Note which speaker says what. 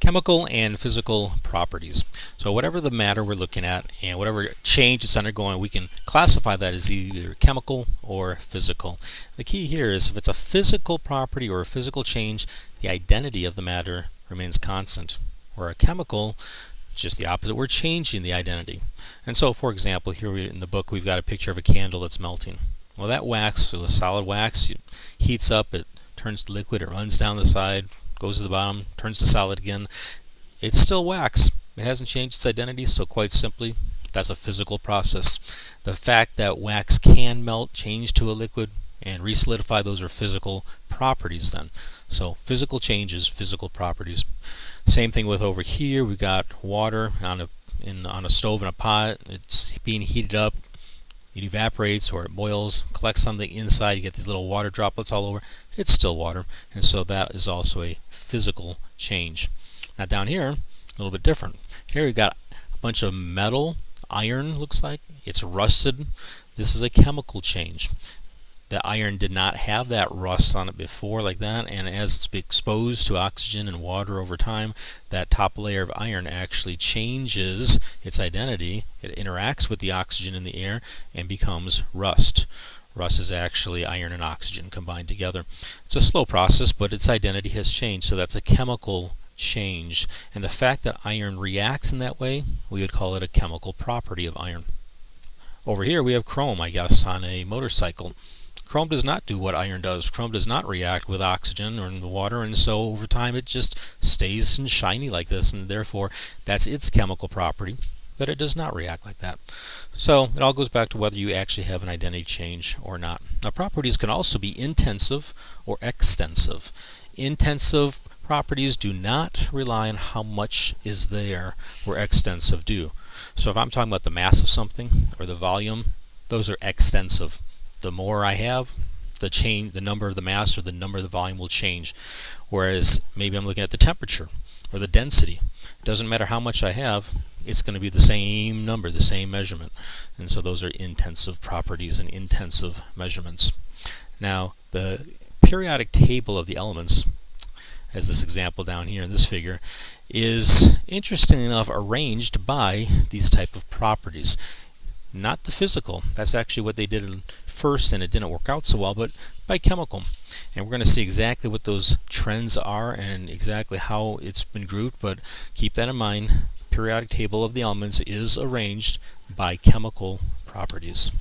Speaker 1: Chemical and physical properties. So whatever the matter we're looking at and whatever change it's undergoing, we can classify that as either chemical or physical. The key here is if it's a physical property or a physical change, the identity of the matter remains constant. Or a chemical, just the opposite, we're changing the identity. And so, for example, here in the book we've got a picture of a candle that's melting. Well, that wax, so a solid wax, it heats up, it turns to liquid, it runs down the side, goes to the bottom, turns to solid again. It's still wax. It hasn't changed its identity, so quite simply, that's a physical process. The fact that wax can melt, change to a liquid, and resolidify, those are physical properties then. So physical changes, physical properties. Same thing with over here, we've got water on a stove in a pot. It's being heated up. It evaporates or it boils, collects on the inside, you get these little water droplets all over. It's still water, and so that is also a physical change. Now down here, a little bit different. Here we've got a bunch of metal, iron looks like. It's rusted. This is a chemical change. The iron did not have that rust on it before like that, and as it's exposed to oxygen and water over time, that top layer of iron actually changes its identity. It interacts with the oxygen in the air and becomes rust. Rust is actually iron and oxygen combined together. It's a slow process, but its identity has changed, so that's a chemical change. And the fact that iron reacts in that way, we would call it a chemical property of iron. Over here we have chrome, I guess, on a motorcycle. Chrome does not do what iron does. Chrome does not react with oxygen or in the water, and so over time it just stays and shiny like this, and therefore that's its chemical property, that it does not react like that. So it all goes back to whether you actually have an identity change or not. Now properties can also be intensive or extensive. Intensive properties do not rely on how much is there, where extensive do. So if I'm talking about the mass of something or the volume, those are extensive. The more I have, the number of the mass or the number of the volume will change. Whereas maybe I'm looking at the temperature or the density. It doesn't matter how much I have, it's going to be the same number, the same measurement. And so those are intensive properties and intensive measurements. Now, the periodic table of the elements, as this example down here in this figure, is interesting enough arranged by these type of properties. Not the physical. That's actually what they did first, and it didn't work out so well, but by chemical. And we're going to see exactly what those trends are and exactly how it's been grouped, but keep that in mind. The periodic table of the elements is arranged by chemical properties.